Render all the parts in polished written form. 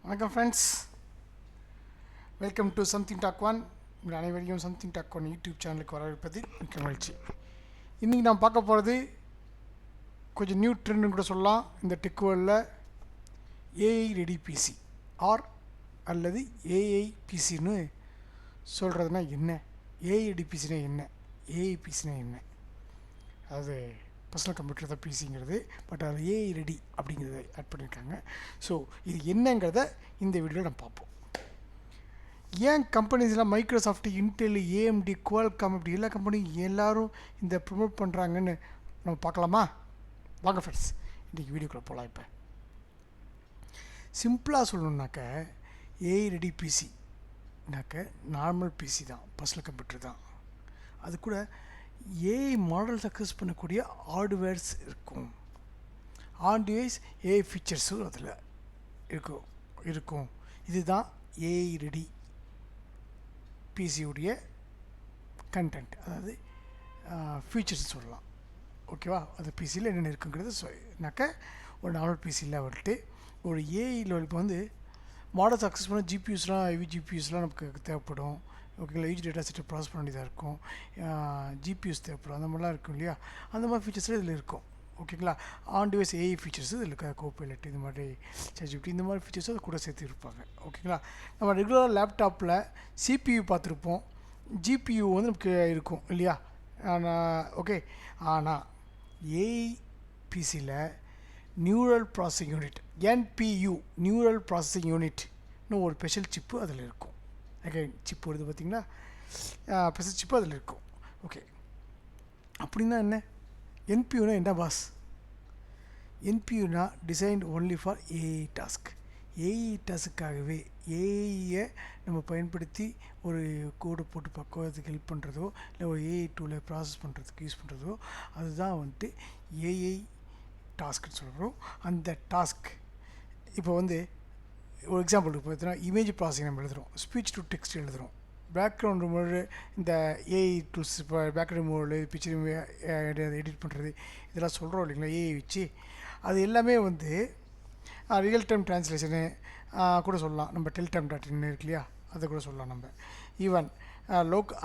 வணக்கம் friends, welcome to something talk one. உங்கள் அனைவரையும் சம்திங் டாக் ஒன் யூடியூப் சேனலுக்கு வரவேற்பதில் மிக்க மகிழ்ச்சி. இன்றைக்கி நான் பார்க்க போகிறது கொஞ்சம் நியூ ட்ரெண்டுன்னு கூட சொல்லலாம். இந்த டெக் வேர்ல்டில் ஏஐ ரெடி பிசி அல்லது ஏஐ பிசின்னு சொல்கிறதுனா என்ன, ஏஐ ரெடி பிசினா என்ன, ஏஐ பிசினா என்ன. அதாவது பர்சனல் கம்ப்யூட்டர் தான் பிசிங்கிறது, பட் அது ஏஐ ரெடி அப்படிங்கிறத ஆட் பண்ணியிருக்காங்க. ஸோ இது என்னங்கிறத இந்த வீடியோவில் நம்ம பார்ப்போம். ஏன் கம்பெனிஸ்லாம் மைக்ரோசாஃப்ட், இன்டெல், ஏஎம்டி, குவால்காம் இப்படி எல்லா கம்பெனியும் எல்லோரும் இந்த ப்ரொமோட் பண்ணுறாங்கன்னு நம்ம பார்க்கலாமா? வாங்க ஃப்ரெண்ட்ஸ், இன்றைக்கி வீடியோக்குள்ளே போகலாம். இப்போ சிம்பிளாக சொல்லணுன்னாக்க ஏஐ ரெடி பிசினாக்க நார்மல் பிசி தான், பர்சனல் கம்ப்யூட்டர் தான். அது கூட ஏஐ மாடல் சக்ஸஸ் பண்ணக்கூடிய ஹார்ட்வேர்ஸ் இருக்கும், ஆன்-டிவைஸ் ஏஐ ஃபீச்சர்ஸும் அதில் இருக்கும். இதுதான் ஏஐ ரெடி பிசியுடைய கண்டென்ட், அதாவது ஃபீச்சர்ஸ் சொல்லலாம். ஓகேவா? அது பிசியில் என்னென்ன இருக்குங்கிறது ஒரு நார்மல் பிசியில் வந்துட்டு ஒரு ஏஐயில் இப்போ வந்து மாடல் சக்ஸஸ் பண்ண ஜிபியூஸ்லாம், ஹெவி ஜிபியூஸ்லாம் நமக்கு தேவைப்படும். ஓகேங்களா? ஹியூஜ் டேட்டா செட்டை ப்ராசஸ் பண்ண வேண்டியதாக இருக்கும், ஜிபியூஸ் தேவைப்படும், அந்த மாதிரிலாம் இருக்கும் இல்லையா? அந்த மாதிரி ஃபீச்சர்ஸ்லாம் இதில் இருக்கும். ஓகேங்களா? ஆன் டிவைஸ் ஏஐ ஃபீச்சர்ஸ் இதில் இருக்க, கோபைலட் இந்த மாதிரி, சாட்ஜிபிடி இந்த மாதிரி ஃபீச்சர்ஸ் அது கூட சேர்த்து இருப்பாங்க. ஓகேங்களா? நம்ம ரெகுலராக லேப்டாப்பில் சிபியூ பார்த்துருப்போம், ஜிபியூ வந்து நமக்கு இருக்கும் இல்லையா? ஓகே. ஆனால் ஏஐ பிசியில் neural processing unit, NPU, neural processing யூனிட்னு ஒரு ஸ்பெஷல் சிப்பு அதில் இருக்கும். அகைன் சிப்பு வருது பார்த்தீங்களா, ஸ்பெஷல் சிப்பு அதில் இருக்கும். ஓகே, அப்படின்னா என்ன? என்பியூனா என்ன பாஸ்? என்பியூனா designed only for AI task. AI டாஸ்க்குக்காகவே ஏஐயை நம்ம பயன்படுத்தி ஒரு கோடை போட்டு பக்குவத்துக்கு ஹெல்ப் பண்ணுறதோ, இல்லை ஒரு ஏஐ டூலை ப்ராசஸ் பண்ணுறதுக்கு யூஸ் பண்ணுறதோ, அதுதான் வந்துட்டு ஏஐ டாஸ்க்குன்னு சொல்கிறோம். அந்த டாஸ்க் இப்போ வந்து ஒரு எக்ஸாம்பிளுக்கு பார்த்தீங்கன்னா, இமேஜ் ப்ராசஸிங் நம்ம எழுதுகிறோம், ஸ்பீச் டு டெக்ஸ்ட் எழுதுகிறோம், பேக்ரவுண்ட் ரிமூவல், இந்த ஏஐ டூல்ஸ், இப்போ பேக்ரவுண்ட் ரிமூவல், பிக்சர் எடிட் பண்ணுறது, இதெல்லாம் சொல்கிறோம் இல்லைங்களா ஏஐ வச்சு. அது எல்லாமே வந்து ரியல் டைம் ட்ரான்ஸ்லேஷனு கூட சொல்லலாம். நம்ம டெல்டைம்.in இருக்கு இல்லையா, அதை கூட சொல்லலாம். நம்ம ஈவன்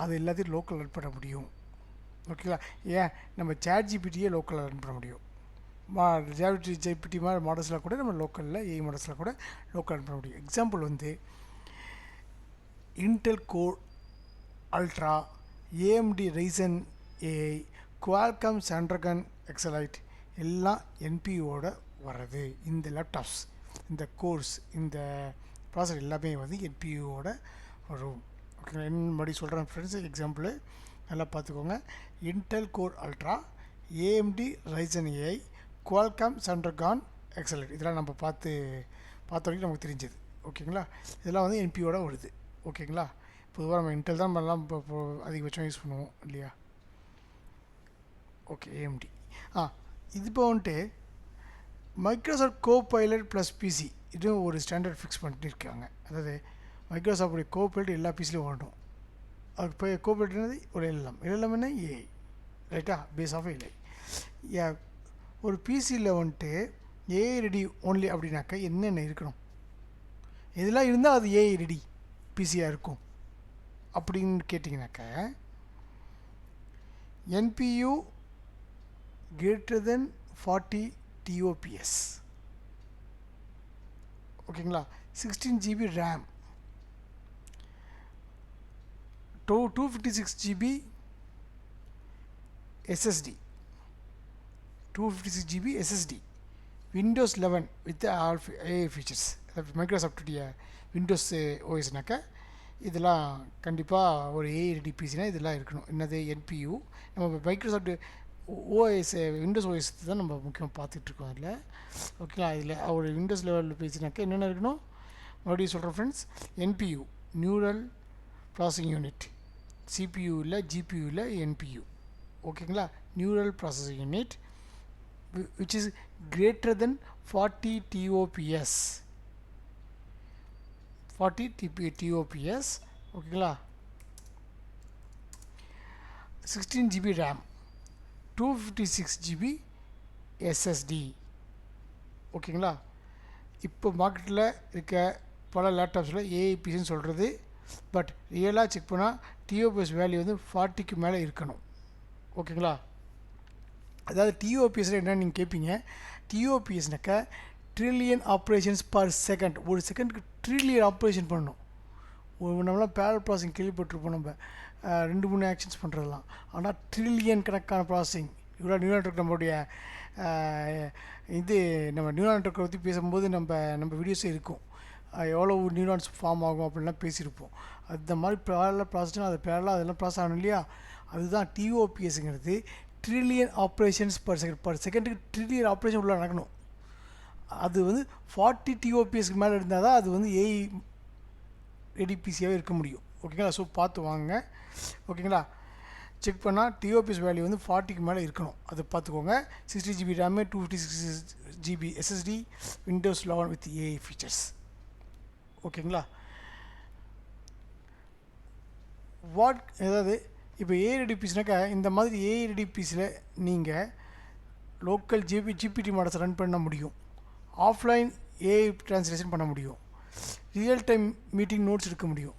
அது எல்லாத்தையும் லோக்கல் ரன் பண்ண முடியும். ஓகேங்களா? ஏன் நம்ம சாட்ஜிபிடியே லோக்கலில் ரன் பண்ண முடியும். ஜிபிடி மாதிரி மாடல்ஸில் கூட நம்ம லோக்கலில், ஏஐ மாடல்ஸில் கூட லோக்கல் ரன் பண்ண முடியும். எக்ஸாம்பிள் வந்து Intel Core Ultra, AMD Ryzen AI, Qualcomm Snapdragon X Elite எல்லாம் என்பியூவோட வர்றது. இந்த லேப்டாப்ஸ், இந்த கோர்ஸ், இந்த ப்ராசஸர் எல்லாமே வந்து என்பியூவோட வரும். ஓகேங்களா? என்ன மாதிரி சொல்கிறேன் ஃப்ரெண்ட்ஸ், எக்ஸாம்பிள் நல்லா பார்த்துக்கோங்க. Intel Core Ultra, AMD Ryzen AI, Qualcomm Snapdragon X Elite, இதெல்லாம் நம்ம பார்த்த வரைக்கும் நமக்கு தெரிஞ்சது. ஓகேங்களா? இதெல்லாம் வந்து என்பியோட வருது. ஓகேங்களா? பொதுவாக நம்ம இன்டெல் தான் நம்மலாம் இப்போ அதிகபட்சம் யூஸ் பண்ணுவோம் இல்லையா? Okay, AMD. இது இப்போ வந்துட்டு மைக்ரோசாஃப்ட் கோபைலட் ப்ளஸ் பிசி, இதுவும் ஒரு ஸ்டாண்டர்ட் ஃபிக்ஸ் பண்ணியிருக்காங்க. அதாவது மைக்ரோசாஃப்டுடைய கோபைலட் எல்லா பிசிலையும் வரணும். அதுக்கு இப்போ கோபைலட்னது ஒரு எல்எம்னா ஏஐ, ரைட்டா? Base of AI. ஒரு பிசியில் வந்துட்டு ஏஐ ரெடி ஓன்லி அப்படின்னாக்கா என்னென்ன இருக்கணும், இதெல்லாம் இருந்தால் அது ஏஐ ரெடி பிசியாக இருக்கும் அப்படின்னு கேட்டிங்கனாக்கா, என்பியூ greater than 40 TOPS. ஓகேங்களா? 16 GB RAM, 256 GB SSD, 256 GB SSD, Windows 11 with all AI features. Microsoft Windows ஓஎஸ்னாக்கா இதெல்லாம் கண்டிப்பாக ஒரு ஏஐ ரெடி பிசினா இதெல்லாம் இருக்கணும். என்னது? என்பியூ. நம்ம மைக்ரோசாஃப்ட் ஓஎஸ், விண்டோஸ் ஓஎஸ் தான் நம்ம முக்கியமாக பார்த்துட்ருக்கோம் அதில். ஓகேங்களா? இதில் ஒரு விண்டோஸ் லெவலில் பேசினாக்கா என்னென்ன இருக்கணும் மறுபடியும் சொல்கிறேன் friends. NPU, neural processing unit, CPU இல்லை, ஜிபியூ இல்லை, என்பியூ. ஓகேங்களா? Neural processing unit which is greater than 40 TOPS, 40 TOPS. ஓகேங்களா? 16 GB RAM, 256 GB SSD. ஓகேங்களா? இப்போ மார்க்கெட்டில் இருக்க பல லேப்டாப்ஸில் ஏஐபிசின்னு சொல்கிறது. பட் ரியலாக செக் பண்ணால் டிஓபிஎஸ் வேல்யூ வந்து 40க்கு மேலே இருக்கணும். ஓகேங்களா? அதாவது டிஓபிஎஸ்ல என்னன்னு நீங்கள் கேட்பீங்க. டிஓபிஎஸ்னாக்கா ட்ரில்லியன் ஆப்ரேஷன்ஸ் பர் செகண்ட். ஒரு செகண்டுக்கு ட்ரில்லியன் ஆப்ரேஷன் பண்ணணும். நம்மளாம் பேரல் ப்ராசஸிங் கேள்விப்பட்டிருப்போம், நம்ம 2-3 ஆக்ஷன்ஸ் பண்ணுறதுலாம். ஆனால் ட்ரில்லியன் கணக்கான ப்ராசஸிங். இவ்வளோ நியூரல் நெட்வொர்க் நம்மளுடைய இது நம்ம நியூரல் நெட்வொர்க்கை பற்றி பேசும்போது நம்ம வீடியோஸே இருக்கும். எவ்வளோ நியூரான்ஸ் ஃபார்ம் ஆகும் அப்படின்லாம் பேசியிருப்போம். அந்த மாதிரி பேரலாக ப்ராசஸ்னால் அது பேரலாக அதெல்லாம் ப்ராசஸ் ஆகணும் இல்லையா? அதுதான் டிஓபிஎஸ்ங்கிறது. ட்ரில்லியன் ஆப்ரேஷன்ஸ் பர் செகண்டுக்கு ட்ரில்லியன் ஆப்ரேஷன் உள்ள நடக்கணும். அது வந்து 40 டிஓபிஎஸ்க்கு மேலே இருந்தால் தான் அது வந்து ஏஐ ஏடிபிசியாகவே இருக்க முடியும். ஓகேங்களா? ஸோ பார்த்து வாங்க. ஓகேங்களா? செக் பண்ணால் டிஓபிஎஸ் வேல்யூ வந்து 40க்கு மேலே இருக்கணும். அது பார்த்துக்கோங்க. 60 GB RAM, 256 GB SSD, Windows 11 with AI features. ஓகேங்களா? ஏதாவது இப்போ ஏஐடிபிசினாக்கா இந்த மாதிரி ஏஐடிபிசியில் நீங்கள் லோக்கல் ஜிபிடி மாடல்ஸ் ரன் பண்ண முடியும். ஆஃப்லைன் ஏஐ ட்ரான்ஸ்லேஷன் பண்ண முடியும். ரியல் டைம் மீட்டிங் நோட்ஸ் எடுக்க முடியும்.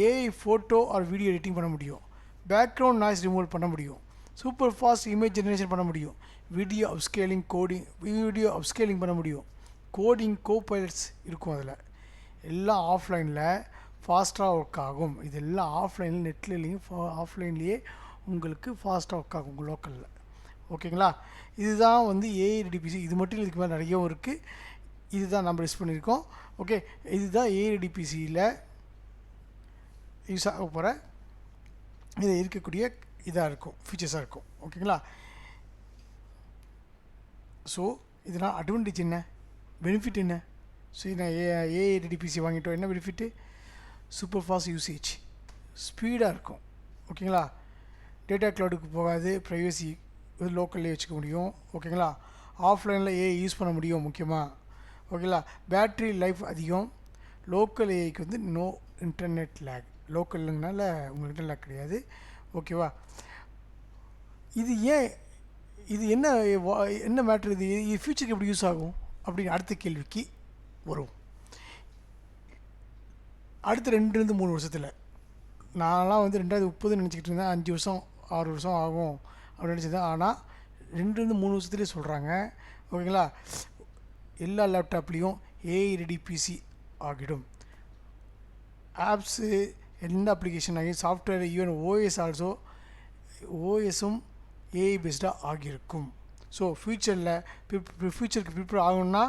AI photo R video editing பண்ண முடியும். பேக்ரவுண்ட் நாய்ஸ் ரிமூவ் பண்ண முடியும். சூப்பர் ஃபாஸ்ட் இமேஜ் ஜெனரேஷன் பண்ண முடியும். வீடியோ அப்ஸ்கேலிங் பண்ண முடியும். கோடிங் கோபைலட்ஸ் இருக்கும். அதில் எல்லாம் ஆஃப்லைனில் ஃபாஸ்ட்டாக ஒர்க் ஆகும். இதெல்லாம் ஆஃப்லைனில் நெட்லேயும் ஆஃப்லைன்லேயே உங்களுக்கு ஃபாஸ்ட்டாக ஒர்க் ஆகும் உங்கள் லோக்கலில். ஓகேங்களா? இதுதான் வந்து ஏஐடிபிசி. இது மட்டும் இதுக்கு மேலே நிறையவும் இருக்குது. இதுதான் நம்ம யூஸ் பண்ணியிருக்கோம். ஓகே, இதுதான் ஏஐடிபிசியில் யூஸ் ஆக போகிற இது இருக்கக்கூடிய இதாக இருக்கும், ஃபீச்சர்ஸாக இருக்கும். ஓகேங்களா? ஸோ இதனால் அட்வான்டேஜ் என்ன, பெனிஃபிட் என்ன? ஸோ நான் ஏஐடிபிசி வாங்கிட்டோம். என்ன பெனிஃபிட்டு? சூப்பர் ஃபாஸ்ட் யூசேஜ், ஸ்பீடாக இருக்கும். ஓகேங்களா? டேட்டா க்ளவுடுக்கு போகாது. ப்ரைவசி லோக்கல்லே வச்சுக்க முடியும். ஓகேங்களா? ஆஃப்லைனில் ஏஐ யூஸ் பண்ண முடியும் முக்கியமாக. ஓகேங்களா? பேட்ரி லைஃப் அதிகம். லோக்கல் ஏஐக்கு வந்து நோ இன்டர்நெட் லேக். லோக்கல்னால உங்களுக்கு இன்டர்நெட் லேக் கிடையாது. ஓகேவா? இது என்ன மேட்ரு? இது ஃபியூச்சருக்கு எப்படி யூஸ் ஆகும் அப்படின்னு அடுத்த கேள்விக்கு வரும். அடுத்த 2-3 வருஷத்தில் நான்லாம் வந்து 2030 நினச்சிக்கிட்டு இருந்தேன். 5 வருஷம் 6 வருஷம் ஆகும் அப்படின்னு நினச்சிருந்தேன். ஆனால் 2-3 வருஷத்துலேயே சொல்கிறாங்க. ஓகேங்களா? எல்லா லேப்டாப்லேயும் ஏஐடிபிசி ஆகிடும். ஆப்ஸு எந்த அப்ளிகேஷன் ஆகி சாஃப்ட்வேர் ஈவன் ஓஎஸ் ஆல்சோ ஓஎஸும் ஏஐ பேஸ்டாக ஆகியிருக்கும். ஸோ ஃப்யூச்சருக்கு ப்ரிப்பேர் ஆகணும்னா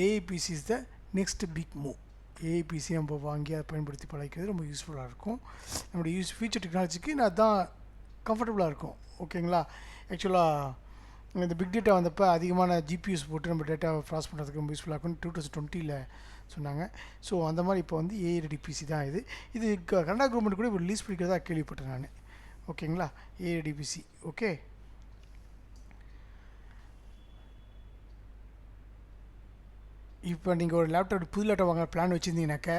AI PC is the next big move. AI PC நம்ம வாங்கி அதை பயன்படுத்தி பழகிறது ரொம்ப யூஸ்ஃபுல்லாக இருக்கும். நம்மளுடைய ஃபியூச்சர் டெக்னாலஜிக்கு அதுதான் கம்ஃபர்டபுளாக இருக்கும். ஓகேங்களா? ஆக்சுவலாக இந்த பிக் டேட்டா வந்தப்போ அதிகமான ஜிபியூஸ் போட்டு நம்ம டேட்டாவை ப்ராசஸ் பண்ணுறதுக்கு ரொம்ப யூஸ்ஃபுல்லாக இருக்கும் 2020 சொன்னாங்க. ஸோ அந்த மாதிரி இப்போ வந்து ஏஐடிபிசி தான் இது கனடா கவர்மெண்ட் கூட இப்போ ரிலீஸ் பண்ணிக்கிறதா கேள்விப்பட்டேன் நான். ஓகேங்களா? ஏஐடிபிசி. ஓகே, இப்போ நீங்கள் ஒரு புது லேப்டாப் வாங்க பிளான் வச்சுருந்தீங்கன்னாக்கா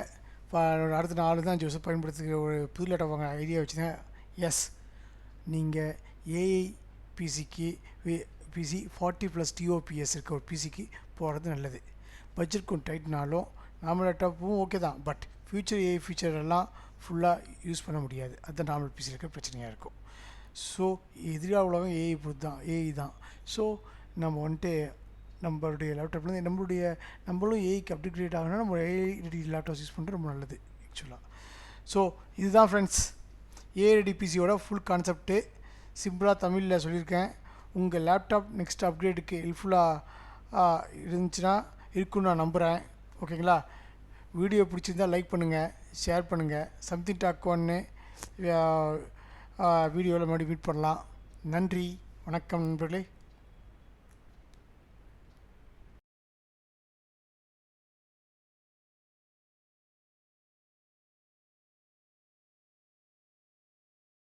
அடுத்த 4-5 வருஷம் பயன்படுத்துகிற ஒரு புது லேப்டாப் வாங்க ஐடியா வச்சுருந்தேன். எஸ், நீங்கள் ஏஐ பிசி 40+ டிஓபிஎஸ் இருக்க ஒரு பிசிக்கு போகிறது நல்லது. பட்ஜெட் கொஞ்சம் டைட்னாலும் நார்மல் லேப்டாப்பும் ஓகே தான். பட் ஃபியூச்சர் ஏஐ ஃபீச்சர் எல்லாம் ஃபுல்லாக யூஸ் பண்ண முடியாது. அதுதான் நார்மல் பிசி இருக்க பிரச்சனையாக இருக்கும். ஸோ எதிராக உலகம் ஏஐ பொறுத்து தான், ஏஐ தான். ஸோ நம்ம வந்துட்டு நம்மளுடைய லேப்டாப்லேருந்து நம்மளும் ஏஐக்கு அப்டேட் ஆகணும்னா நம்ம ஏஐ லேப்டாப்ஸ் யூஸ் பண்ணுறது ரொம்ப நல்லது ஆக்சுவலாக. ஸோ இதுதான் ஃப்ரெண்ட்ஸ் ஏஐடிபிசியோட ஃபுல் கான்செப்ட்டு. சிம்பிளாக தமிழில் சொல்லியிருக்கேன். உங்கள் லேப்டாப் நெக்ஸ்ட் அப்கிரேடுக்கு ஹெல்ப்ஃபுல்லாக இருக்குன்னு நான் நம்புகிறேன். ஓகேங்களா? வீடியோ பிடிச்சிருந்தால் லைக் பண்ணுங்கள், ஷேர் பண்ணுங்கள். சம்திங் டாக் 1 வீடியோவில் மறுபடியும் மீட் பண்ணலாம். நன்றி, வணக்கம் நண்பர்களே.